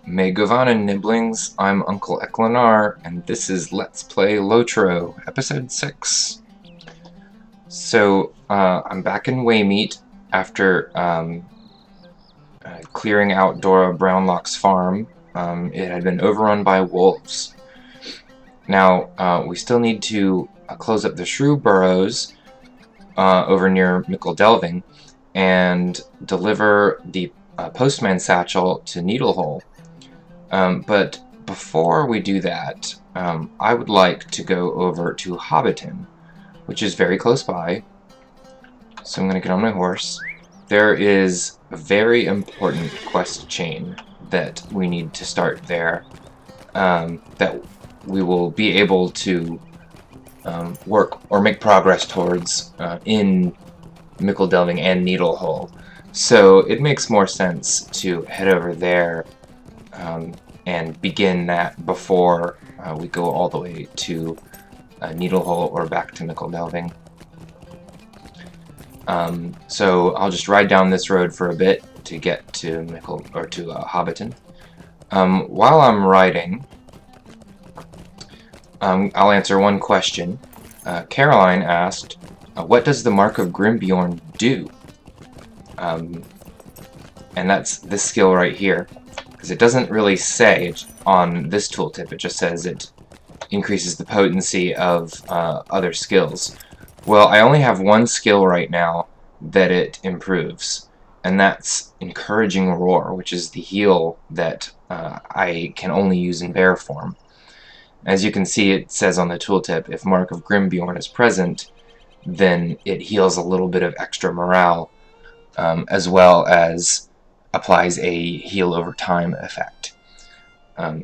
May govannen niblings, I'm Uncle Eklinaar, and this is Let's Play LotRO, Episode 6. So, I'm back in Waymeet after clearing out Dora Brownlock's farm. It had been overrun by wolves. Now, we still need to close up the shrew burrows over near Mickle Delving and deliver the postman satchel to Needlehole. But before we do that, I would like to go over to Hobbiton, which is very close by. So I'm going to get on my horse. There is a very important quest chain that we need to start there, that we will be able to work or make progress towards in Mickle Delving and Needlehole. So it makes more sense to head over there and begin that before we go all the way to Needlehole or back to Mickle Delving. So I'll just ride down this road for a bit to get to Hobbiton. While I'm riding, I'll answer one question. Caroline asked, what does the Mark of Grimbjorn do? And that's this skill right here. Because it doesn't really say on this tooltip, it just says it increases the potency of other skills. Well, I only have one skill right now that it improves, and that's Encouraging Roar, which is the heal that I can only use in bear form. As you can see, it says on the tooltip, if Mark of Grimbjorn is present, then it heals a little bit of extra morale, as well as applies a heal over time effect.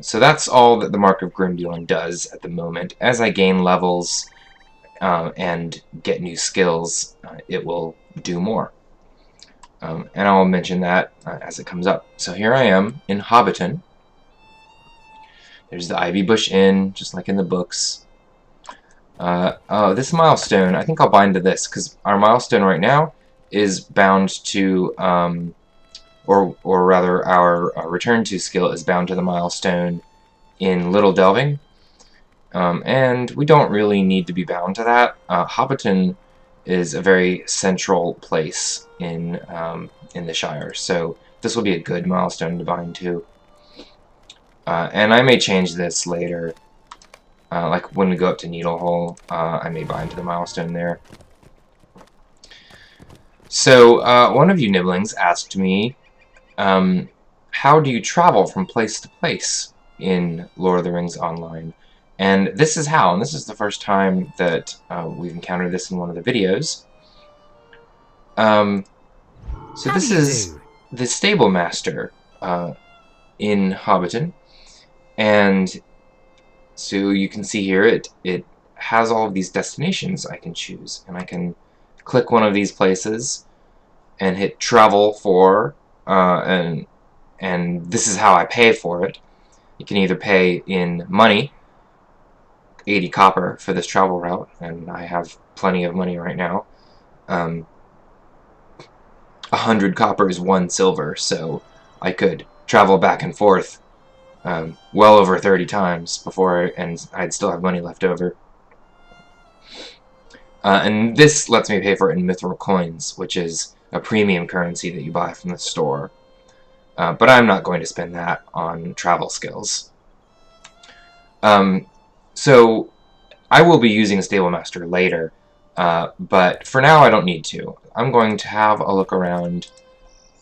So that's all that the Mark of Grimbjorn does at the moment. As I gain levels and get new skills, it will do more. And I'll mention that as it comes up. So here I am in Hobbiton. There's the Ivy Bush Inn, just like in the books. This milestone, I think I'll bind to this, because our milestone right now is bound to or rather our return to skill is bound to the milestone in Little Delving, and we don't really need to be bound to that. Hobbiton is a very central place in the Shire, so this will be a good milestone to bind to. And I may change this later, like when we go up to Needlehole, I may bind to the milestone there. So one of you niblings asked me, how do you travel from place to place in Lord of the Rings Online? And this is how, and this is the first time that we've encountered this in one of the videos. So this is the Stable Master in Hobbiton, and so you can see here it has all of these destinations I can choose, and I can click one of these places and hit travel for, and this is how I pay for it. You can either pay in money, 80 copper for this travel route, and I have plenty of money right now. 100 copper is 1 silver, so I could travel back and forth well over 30 times before, and I'd still have money left over. And this lets me pay for it in mithril coins, which is a premium currency that you buy from the store. But I'm not going to spend that on travel skills. So I will be using a Stable Master later, but for now I don't need to. I'm going to have a look around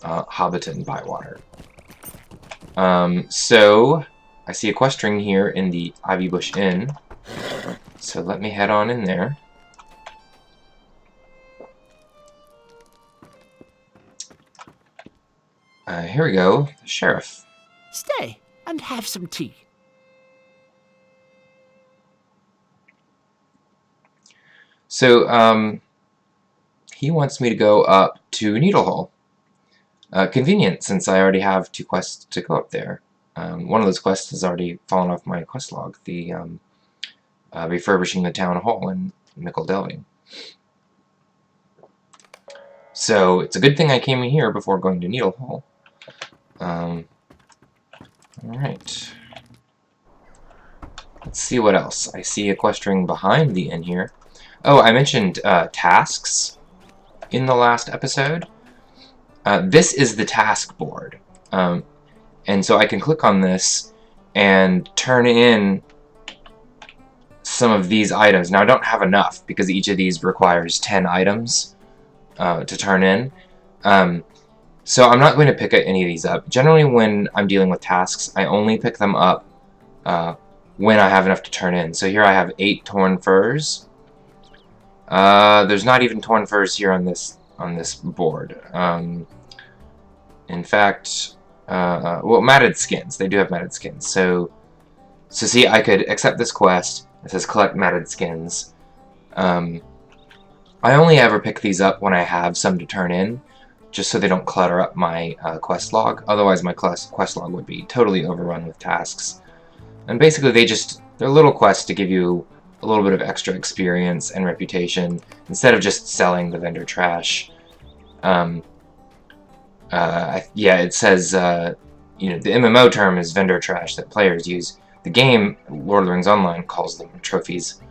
Hobbiton Bywater. So I see a quest ring here in the Ivy Bush Inn, so let me head on in there. Here we go, the sheriff. Stay and have some tea. So, he wants me to go up to Needlehole. Convenient, since I already have 2 quests to go up there. One of those quests has already fallen off my quest log, the refurbishing the town hall in Mickle Delving. So it's a good thing I came in here before going to Needlehole. Alright. Let's see what else. I see a quest ring behind the inn here. Oh, I mentioned tasks in the last episode. This is the task board. And so I can click on this and turn in some of these items. Now I don't have enough because each of these requires 10 items to turn in. So I'm not going to pick any of these up. Generally when I'm dealing with tasks, I only pick them up when I have enough to turn in. So here I have 8 torn furs. There's not even torn furs here on this board. In fact, well, matted skins. They do have matted skins. So see, I could accept this quest. It says collect matted skins. I only ever pick these up when I have some to turn in, just so they don't clutter up my quest log. Otherwise, my quest log would be totally overrun with tasks. And basically, they're little quests to give you a little bit of extra experience and reputation instead of just selling the vendor trash. Yeah, it says, you know, the MMO term is vendor trash that players use. The game, Lord of the Rings Online, calls them trophies.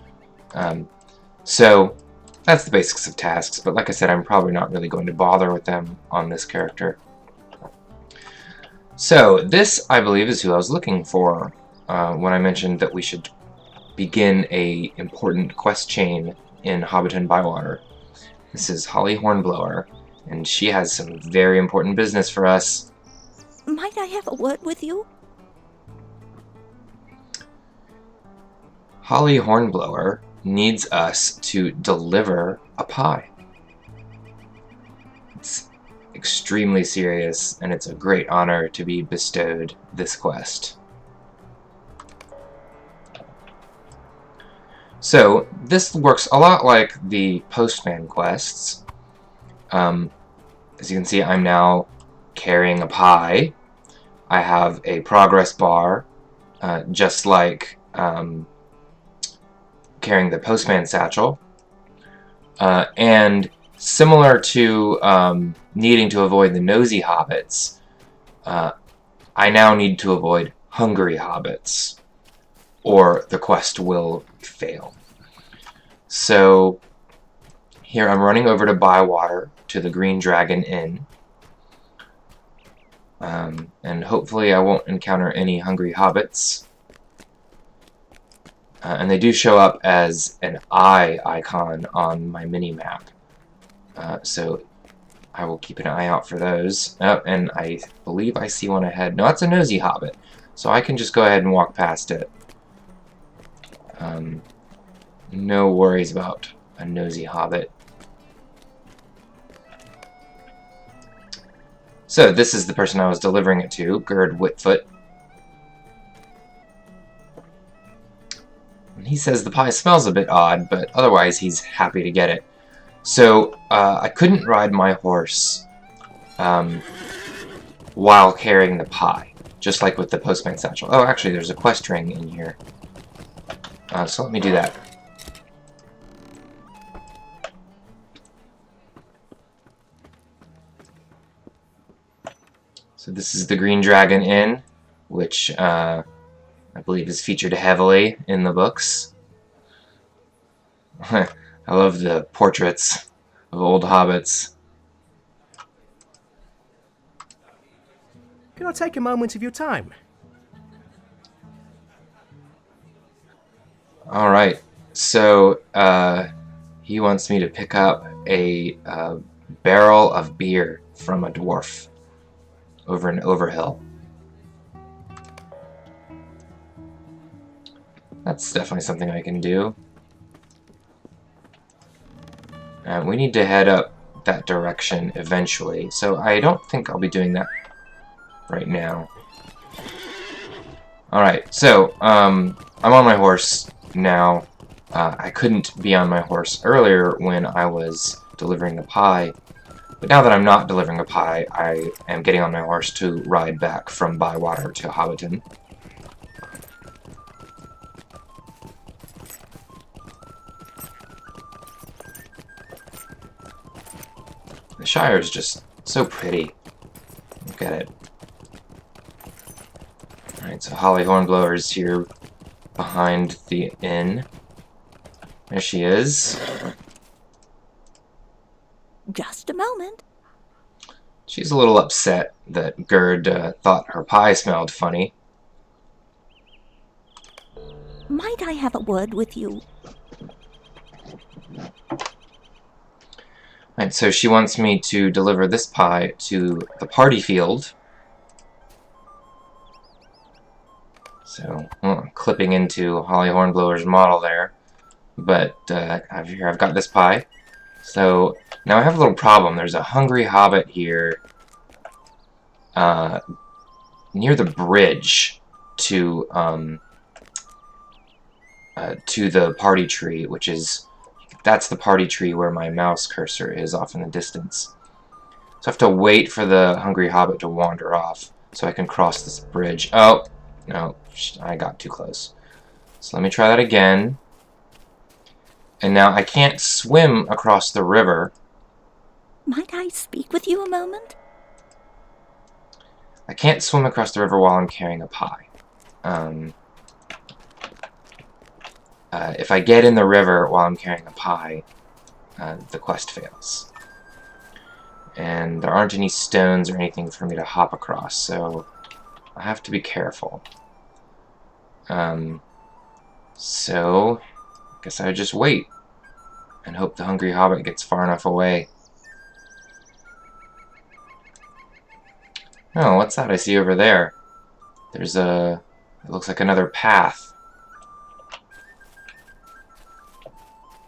So that's the basics of tasks, but like I said, I'm probably not really going to bother with them on this character. So this, I believe, is who I was looking for when I mentioned that we should begin a important quest chain in Hobbiton Bywater. This is Holly Hornblower, and she has some very important business for us. Might I have a word with you? Holly Hornblower needs us to deliver a pie. It's extremely serious, and it's a great honor to be bestowed this quest. So, this works a lot like the postman quests. As you can see, I'm now carrying a pie. I have a progress bar, just like carrying the postman satchel. And similar to needing to avoid the nosy hobbits, I now need to avoid hungry hobbits, or the quest will fail. So here I'm running over to Bywater to the Green Dragon Inn, and hopefully I won't encounter any hungry hobbits. And they do show up as an eye icon on my mini-map, so I will keep an eye out for those. Oh, and I believe I see one ahead. No, it's a nosy hobbit, so I can just go ahead and walk past it. No worries about a nosy hobbit. So this is the person I was delivering it to, Gerd Whitfoot. And he says the pie smells a bit odd, but otherwise he's happy to get it. So I couldn't ride my horse while carrying the pie, just like with the postman satchel. Oh, actually, there's a quest ring in here. So let me do that. So this is the Green Dragon Inn, which I believe is featured heavily in the books. I love the portraits of old hobbits. Can I take a moment of your time? Alright, so he wants me to pick up a barrel of beer from a dwarf over in Overhill. That's definitely something I can do. We need to head up that direction eventually, so I don't think I'll be doing that right now. Alright, so I'm on my horse now. I couldn't be on my horse earlier when I was delivering the pie, but now that I'm not delivering a pie, I am getting on my horse to ride back from Bywater to Hobbiton. The Shire is just so pretty. Look at it. Alright, so Holly Hornblower's here behind the inn. There she is. Just a moment. She's a little upset that Gerd thought her pie smelled funny. Might I have a word with you? Right, so she wants me to deliver this pie to the party field. So, I'm clipping into Holly Hornblower's model there. But I've got this pie. So, now I have a little problem. There's a hungry hobbit here near the bridge to the party tree, which is... That's the party tree where my mouse cursor is off in the distance. So I have to wait for the hungry hobbit to wander off so I can cross this bridge. Oh, no, I got too close. So let me try that again. And now I can't swim across the river. Might I speak with you a moment? I can't swim across the river while I'm carrying a pie. If I get in the river while I'm carrying a pie, the quest fails. And there aren't any stones or anything for me to hop across, so I have to be careful. So, I guess I just wait and hope the hungry hobbit gets far enough away. Oh, what's that I see over there? There's a... It looks like another path.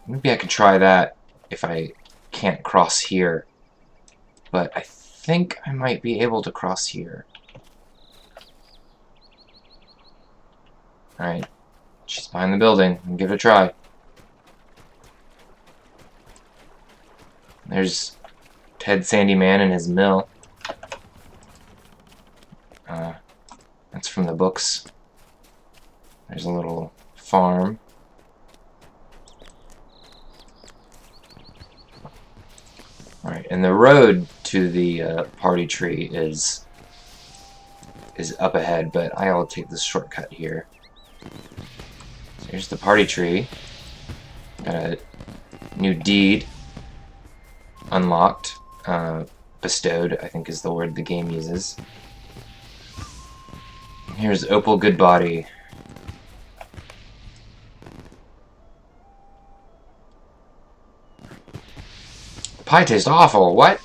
Maybe I could try that if I can't cross here. But I think I might be able to cross here. Alright. She's behind the building. I'll give it a try. There's Ted Sandyman and his mill. That's from the books. There's a little farm. Alright, and the road to the party tree is up ahead, but I'll take this shortcut here. So here's the party tree. Got a new deed unlocked. Bestowed, I think is the word the game uses. Here's Opal Goodbody. Pie tastes awful. What?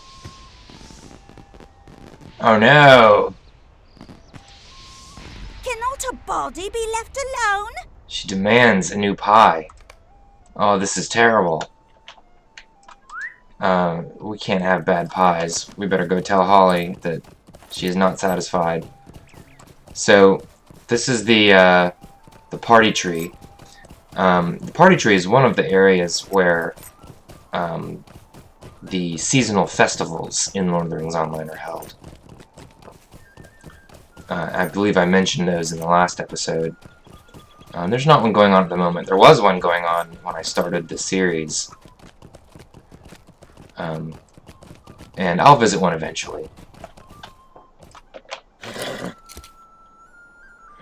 Oh no. Cannot a body be left alone? She demands a new pie. Oh, this is terrible. We can't have bad pies. We better go tell Holly that she is not satisfied. So, this is the party tree. The party tree is one of the areas where the seasonal festivals in Lord of the Rings Online are held. I believe I mentioned those in the last episode. There's not one going on at the moment. There was one going on when I started the series. And I'll visit one eventually.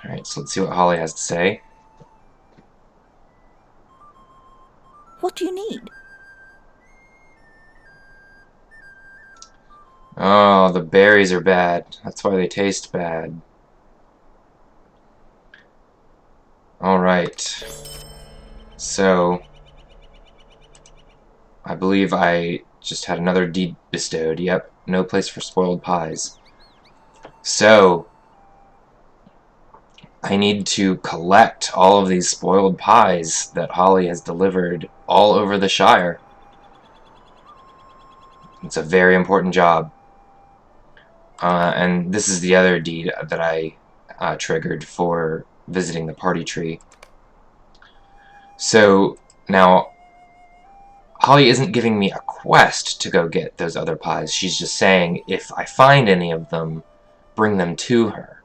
Alright, so let's see what Holly has to say. What do you need? Oh, the berries are bad. That's why they taste bad. Alright. So, I believe I just had another deed bestowed. Yep, no place for spoiled pies. So, I need to collect all of these spoiled pies that Holly has delivered all over the Shire. It's a very important job. And this is the other deed that I triggered for visiting the party tree. So, now, Holly isn't giving me a quest to go get those other pies. She's just saying, if I find any of them, bring them to her.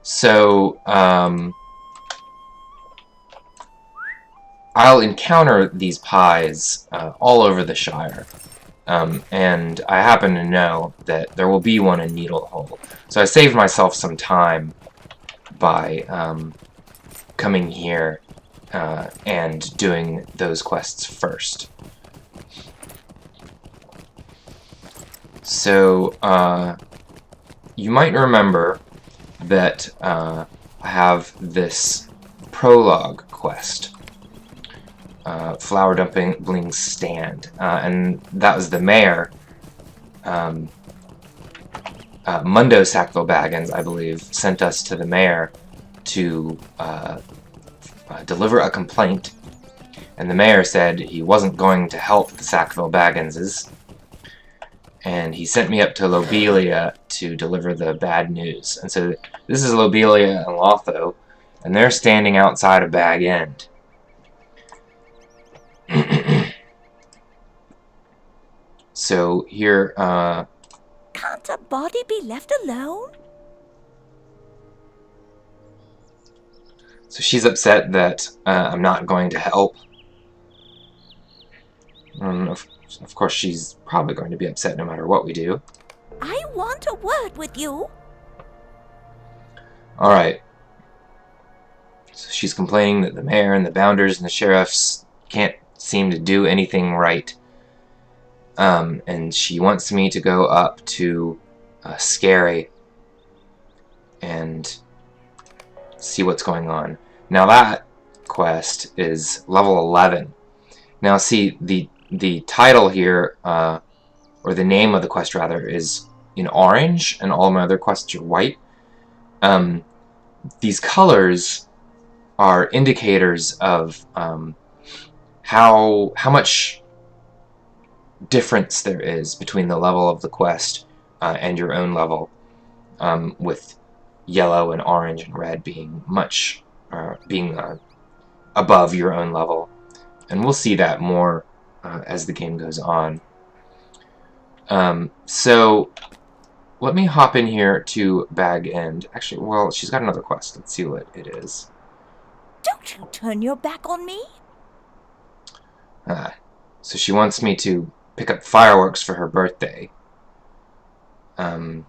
So, I'll encounter these pies all over the Shire. and I happen to know that there will be one in Needlehole. So I saved myself some time by coming here and doing those quests first. So, you might remember that I have this prologue quest, Flower Dumpling Stand, and that was the mayor, Mundo Sackville Baggins, I believe, sent us to the mayor to deliver a complaint, and the mayor said he wasn't going to help the Sackville Bagginses, and he sent me up to Lobelia to deliver the bad news. And so this is Lobelia and LotRO, and they're standing outside of Bag End. So here, Can't a body be left alone? so she's upset that I'm not going to help. Of course, she's probably going to be upset no matter what we do. I want a word with you. Alright. So she's complaining that the mayor and the bounders and the sheriffs can't seem to do anything right. And she wants me to go up to Scary and see what's going on. Now that quest is level 11. Now see, the title here, or the name of the quest rather, is in orange, and all my other quests are white. These colors are indicators of how much difference there is between the level of the quest and your own level, with yellow and orange and red being much above your own level, and we'll see that more as the game goes on. So let me hop in here to Bag End. Actually, well, she's got another quest. Let's see what it is. Don't you turn your back on me. So she wants me to pick up fireworks for her birthday. And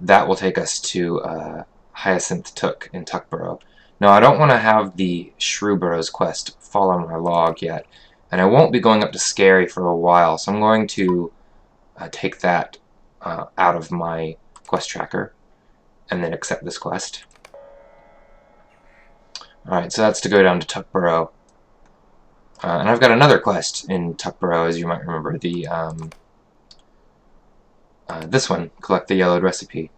that will take us to Hyacinth Took in Tuckborough. Now, I don't want to have the Shrewborough's quest fall on my log yet, and I won't be going up to Scary for a while, so I'm going to take that out of my quest tracker and then accept this quest. Alright, so that's to go down to Tuckborough. And I've got another quest in Tuckborough, as you might remember, the this one, collect the yellowed recipe.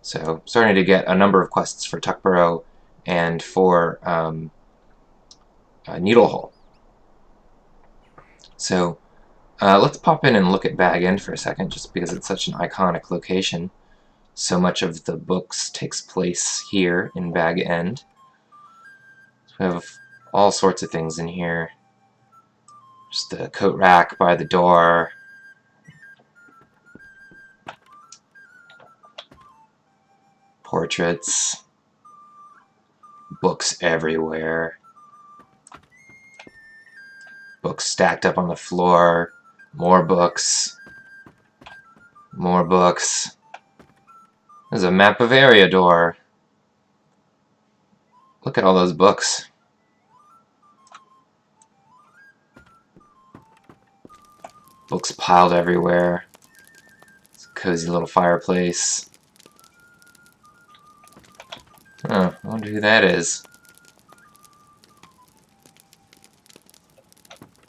So, starting to get a number of quests for Tuckborough and for Needlehole. So, let's pop in and look at Bag End for a second, just because it's such an iconic location. So much of the books takes place here in Bag End. So we have all sorts of things in here. Just the coat rack by the door. Portraits. Books everywhere. Books stacked up on the floor. More books. More books. There's a map of Eriador. Look at all those books. Books piled everywhere. It's a cozy little fireplace. Oh, I wonder who that is.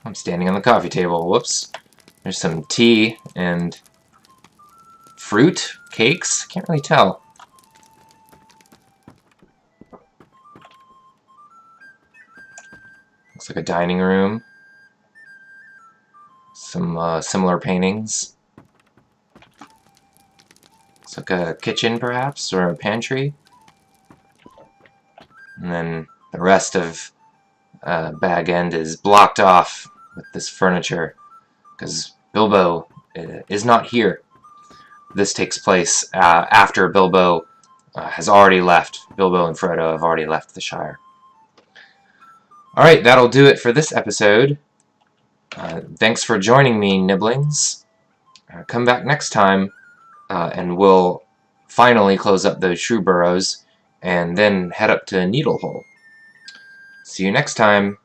I'm standing on the coffee table. Whoops. There's some tea and fruit, cakes. Can't really tell. Looks like a dining room. Some similar paintings. Looks like a kitchen, perhaps, or a pantry. And then the rest of Bag End is blocked off with this furniture, because Bilbo is not here. This takes place after Bilbo has already left. Bilbo and Frodo have already left the Shire. Alright, that'll do it for this episode. Thanks for joining me, Niblings. Come back next time, and we'll finally close up those shrew burrows, and then head up to Needlehole. See you next time.